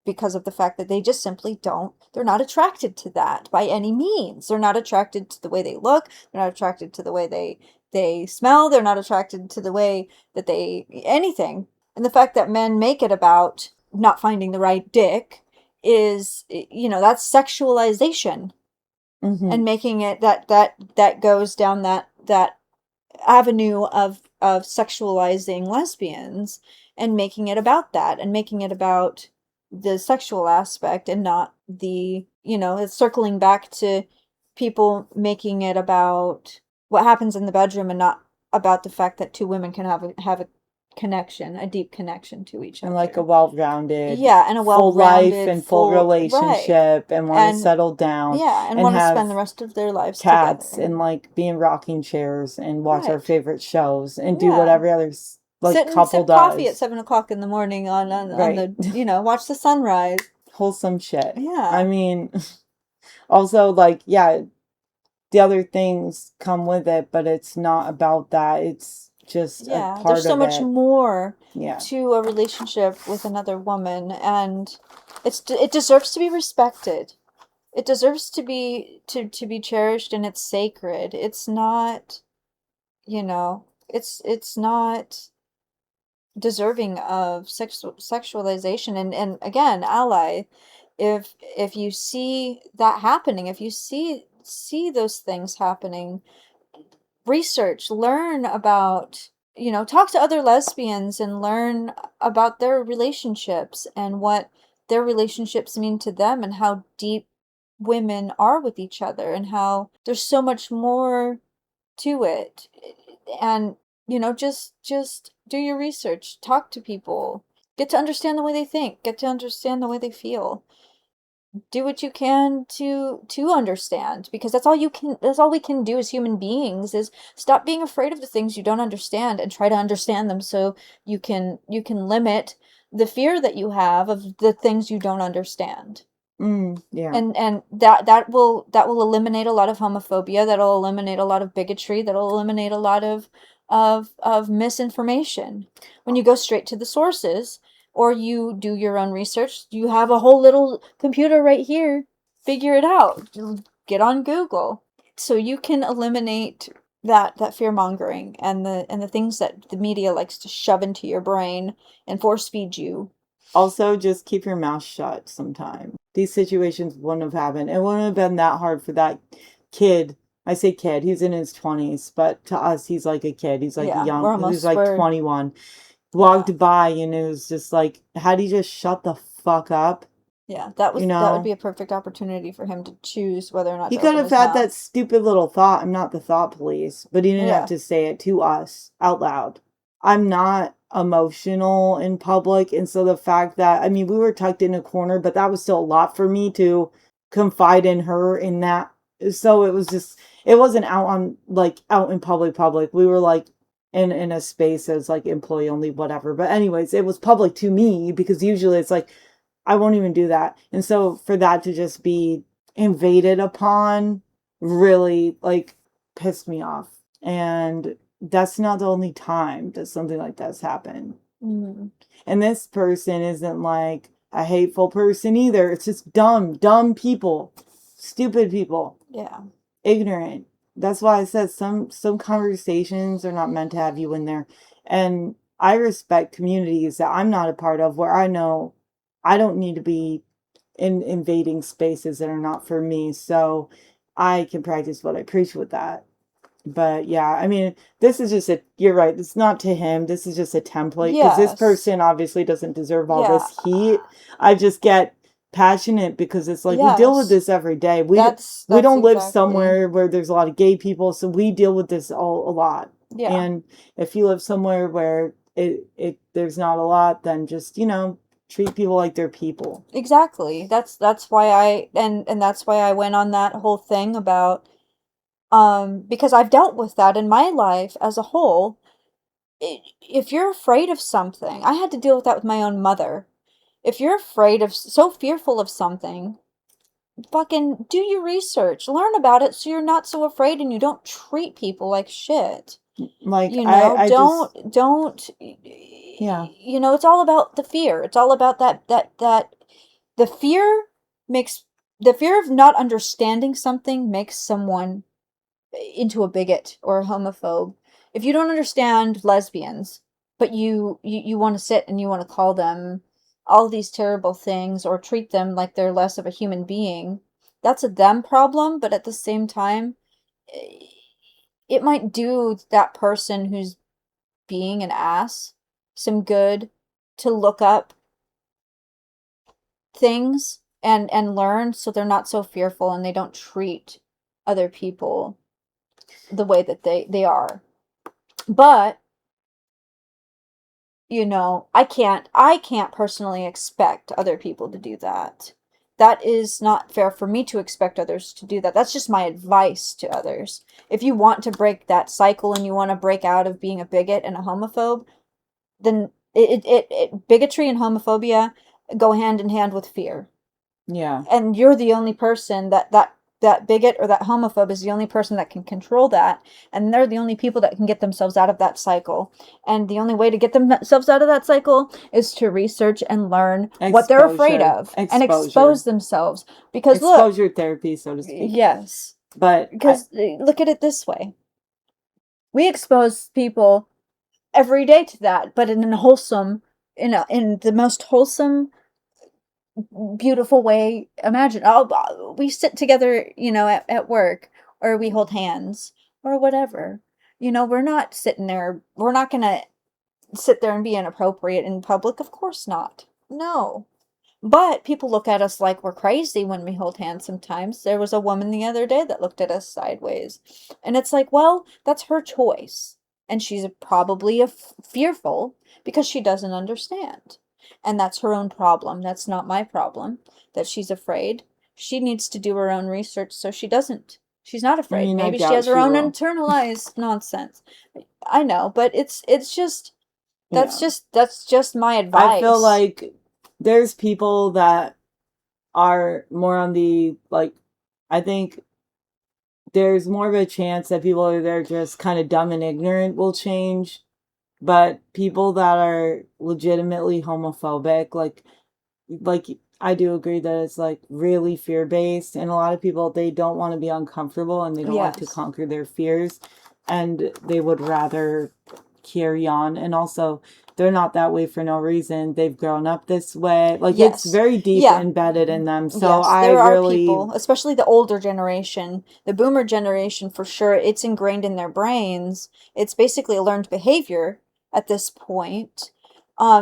because of the fact that they just simply don't, they're not attracted to that by any means. They're not attracted to the way they look, they're not attracted to the way they smell, they're not attracted to the way that they anything. And the fact that men make it about not finding the right dick is, you know, that's sexualization, Mm-hmm. and making it that goes down that avenue of sexualizing lesbians, and making it about that, and making it about the sexual aspect, and not the, you know, it's circling back to people making it about what happens in the bedroom, and not about the fact that two women can have a connection, a deep connection to each And like a other. well-rounded, Yeah, and a full life well-rounded and full full, right. relationship, and want to And settle down yeah, and and want to spend the have rest of their lives cats together. and like be in rocking chairs and watch our Right. favorite shows and do what Yeah. every other like Sit and couple sip coffee at does. 7 o'clock in the morning on Right. the, you know, watch the sunrise. Wholesome shit. I Yeah. mean, also like, yeah, the other things come with it, but it's not about that. It's just a Yeah. There's part so of much it. more Yeah. to a relationship with another woman, and it deserves to be respected. It deserves to be cherished, and it's sacred. It's not, you know, it's not deserving of sexualization, and again, ally, if you see that happening, if you see those things happening, research, learn about, you know, talk to other lesbians and learn about their relationships, and what their relationships mean to them, and how deep women are with each other, and how there's so much more to it. And, you know, just do your research, talk to people, get to understand the way they think, get to understand the way they feel. Do what you can to understand, because that's all we can do as human beings, is stop being afraid of the things you don't understand, and try to understand them, so you can limit the fear that you have of the things you don't understand. Yeah. And that will eliminate a lot of homophobia, that'll eliminate a lot of bigotry, that'll eliminate a lot of misinformation. When you go straight to the sources, or you do your own research, you have a whole little computer right here, figure it out, get on Google, so you can eliminate that fear mongering and the things that the media likes to shove into your brain and force feed you. Also, just keep your mouth shut sometime. These situations wouldn't have happened. It wouldn't have been that hard for that kid. I say kid, he's in his 20s, but to us, he's like a kid. He's like Yeah, young. He was like we're 21. yeah. Walked by and it was just like, had he just shut the fuck up, Yeah, you that would be know? a perfect opportunity for him to choose whether or not He to could open have his had mouth. that stupid little thought, I'm not the thought police, but he didn't have Yeah. to say it to us out loud. I'm not emotional in public, and so the fact that, I mean, we were tucked in a corner, but that was still a lot for me to confide in her in that. So it was just, it wasn't out on, like, out in public. We were like in a space as like employee only, whatever. But anyways, it was public to me because usually it's like I won't even do that. And so for that to just be invaded upon really like pissed me off. And that's not the only time that something like that's happened. Mm. And this person isn't like a hateful person either. It's just dumb people, stupid people, Yeah. ignorant. That's why I said some conversations are not meant to have you in there. And I respect communities that I'm not a part of where I know I don't need to be in invading spaces that are not for me. So I can practice what I preach with that. But yeah, I mean, this is just you're right. It's not to him. This is just a template because this Yes. person obviously doesn't deserve all Yeah. this heat. I just get passionate because it's like we deal with Yes. this every day. We That's don't live exactly. somewhere where there's a lot of gay people, so we deal with this all a lot. Yeah. And if you live somewhere where it there's not a lot, then just, treat people like they're people. Exactly. That's why and that's why I went on that whole thing about because I've dealt with that in my life as a whole. If you're afraid of something, I had to deal with that with my own mother. If you're afraid of so fearful of something, fucking do your research, learn about it so you're not so afraid and you don't treat people like shit. Like You I know, I just don't yeah. it's all about the fear. It's all about that the fear makes the fear of not understanding something makes someone into a bigot or a homophobe. If you don't understand lesbians, but you want to sit and you want to call them all these terrible things or treat them like they're less of a human being, that's a them problem, but at the same time, eh, it might do that person who's being an ass some good to look up things and learn so they're not so fearful and they don't treat other people the way that they are. But I can't personally expect other people to do that. That is not fair for me to expect others to do that. That's just my advice to others. If you want to break that cycle and you want to break out of being a bigot and a homophobe, then bigotry and homophobia go hand in hand with fear. Yeah. And you're the only person that bigot or that homophobe is the only person that can control that, and they're the only people that can get themselves out of that cycle. And the only way to get themselves out of that cycle is to research and learn what they're afraid Exposure. of and expose themselves. Because look, Exposure therapy, so to speak. yes, But because look at it this way: we expose people every day to that, but in a wholesome, in the most wholesome, beautiful way imagine. We sit together, at work, or we hold hands, or whatever. We're not sitting there. We're not gonna sit there and be inappropriate in public. Of course not. No. But people look at us like we're crazy when we hold hands sometimes. There was a woman the other day that looked at us sideways. And it's like, well, that's her choice. And she's probably fearful because she doesn't understand. And that's her own problem. That's not my problem that she's afraid. She needs to do her own research so she doesn't. She's not I afraid. mean, I Maybe she doubt has her she own will. internalized nonsense. I know, but it's just Yeah. that's just my I feel advice. like there's people that are more on the, like, I think there's more of a chance that people that are just kind of dumb and ignorant will change. But people that are legitimately homophobic, like I do agree that it's like really fear based, and a lot of people, they don't want to be uncomfortable and they don't like to Yes. conquer their fears, and they would rather carry on. And also, they're not that way for no reason. They've grown up this way. Like, it's Yes. very deep Yeah. embedded in them. So Yes, I there are really, people, especially the older generation, the boomer generation for sure, it's ingrained in their brains. It's basically a learned behavior at this point.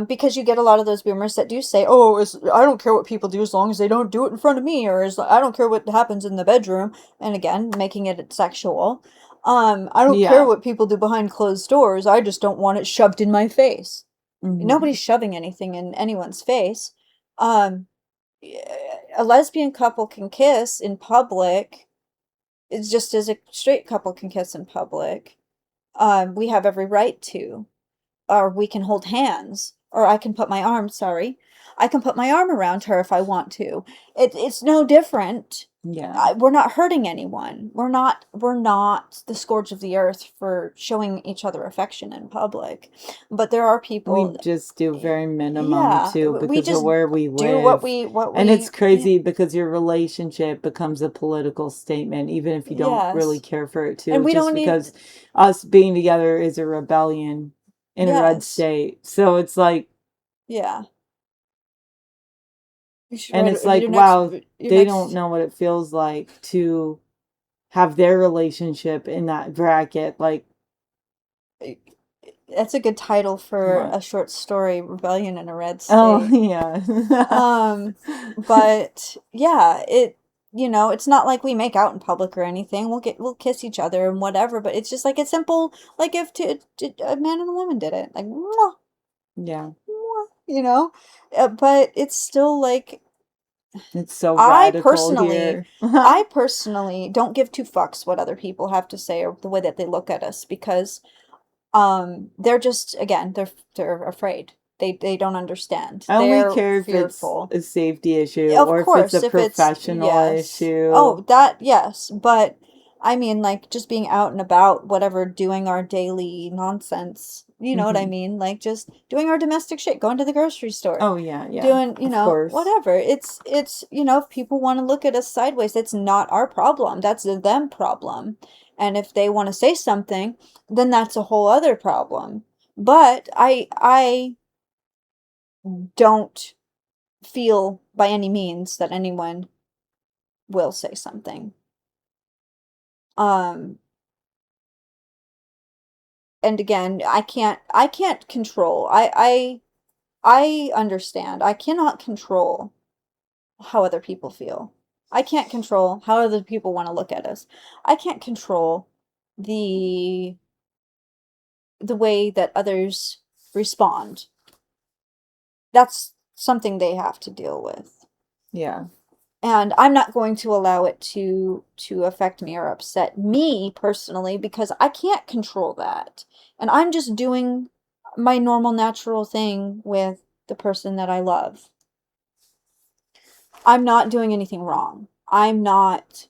Because you get a lot of those boomers that do say, "Oh, I don't care what people do as long as they don't do it in front of me," or I don't care what happens in the bedroom. And again, making it sexual. I don't care yeah. what people do behind closed doors. I just don't want it shoved in my face. Hmm. Nobody's shoving anything in anyone's face. Um, a lesbian couple can kiss in public. It's just as a straight couple can kiss in public. We have every right to, or we can hold hands, or I can put my arm around her if I want to. It's no different. Yeah. We're not hurting anyone. We're not the scourge of the earth for showing each other affection in public. But there are We people, just do very minimum yeah, too we because of just where we do what live. what And it's we, yeah, crazy because your relationship becomes a political statement, even if you don't really yes. care for it And too, we just don't need, because us being together is a rebellion in a red yes, state. So it's like, yeah. You should and write it's like, wow, your they don't next. know what it feels like to have their relationship in that bracket. Like, That's a good title for what? a short story, Rebellion in a Red Oh, State. yeah. Um, but yeah, it's not like we make out in public or anything. We'll kiss each other and whatever, but it's just like it's simple, like if a man and a woman did it, like mwah, Yeah. mwah, but it's still like It's so I radical personally, here. I personally don't give two fucks what other people have to say or the way that they look at us because they're just again they're afraid. They don't understand. I only They're care if it's fearful. a safety issue Of or if it's a course, if it's professional yes. issue. Oh, that yes, but I mean like just being out and about, whatever, doing our daily nonsense. You know what I Hmm. mean? Like just doing our domestic shit, going to the grocery store, Oh, yeah, yeah, doing, of course. whatever. It's if people want to look at us sideways, that's not our problem. That's a them problem. And if they want to say something, then that's a whole other problem. But I don't feel by any means that anyone will say something. Um, and again, I can't control. I understand. I cannot control how other people feel. I can't control how other people want to look at us. I can't control the the way that others respond. That's something they have to deal with. Yeah. And I'm not going to allow it to affect me or upset me personally because I can't control that. And I'm just doing my normal natural thing with the person that I love. I'm not doing anything wrong. I'm not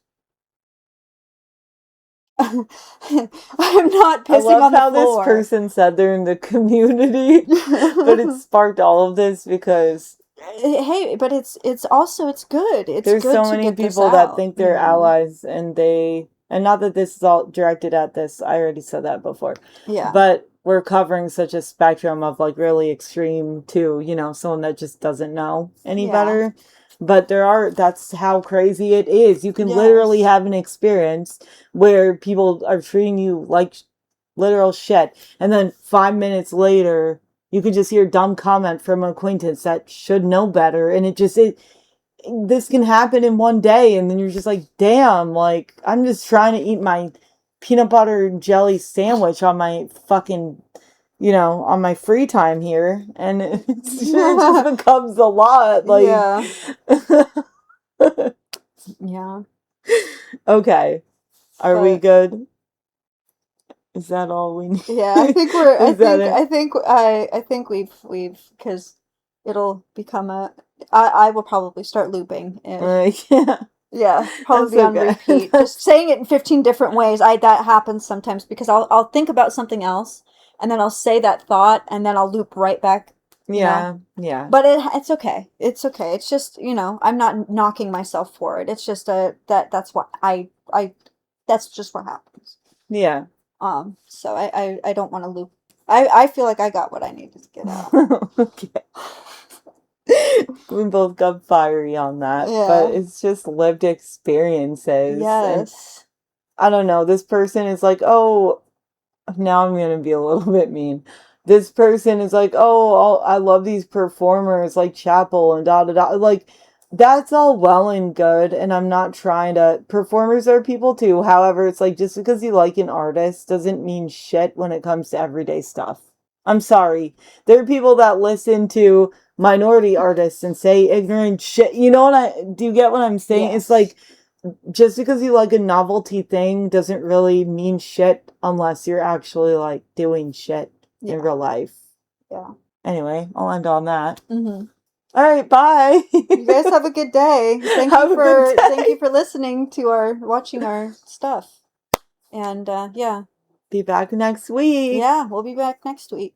I'm not I pissing love on the how this floor. person said they're in the community, but it sparked all of this because Hey, but it's also it's good. It's there's good so to many get this people that out, think they're allies, and not that this is all directed at this, I already said that before, Yeah. but we're covering such a spectrum of like really extreme to, someone that just doesn't know any Yeah. better. But that's how crazy it is. You can literally Yes. have an experience where people are treating you like literal shit, and then 5 minutes later, you can just hear a dumb comment from an acquaintance that should know better, and this can happen in one day, and then you're just like, damn, like, I'm just trying to eat my peanut butter and jelly sandwich on my fucking, on my free time here, and it just becomes a lot, like, Yeah. Yeah. okay, are we But good? Is that all we need? yeah, I think we're Is that it? I think we've because it'll become I will probably start looping. Yeah. Yeah, probably That's be on okay. repeat. Just saying it in 15 different ways. That happens sometimes because I'll think about something else and then I'll say that thought and then I'll loop right back, you know. Yeah, yeah, But it's okay. It's okay. It's just, I'm not knocking myself for it. It's just that's what I that's just what happens. yeah. So I don't want to loop. I feel like I got what I needed to get out. Okay. We both got fiery on that, but Yeah. it's just lived experiences. And Yes. I don't know, this person is like, oh, now I'm gonna be a little bit mean. This person is like, oh, I love these performers like Chapel and da da da. Like, that's all well and good, and I'm not trying to. Performers are people too. However, it's like just because you like an artist doesn't mean shit when it comes to everyday stuff. I'm sorry. There are people that listen to minority artists and say ignorant shit. You know what do you get what I'm saying? It's Yes. like just because you like a novelty thing doesn't really mean shit unless you're actually like doing shit in Yeah. real life. Yeah. Anyway, I'll end on that. Mm-hmm. All right, bye. You guys have a good day. Have a good Thank you day. for listening to watching our stuff. And yeah. Be back next week. Yeah, we'll be back next week.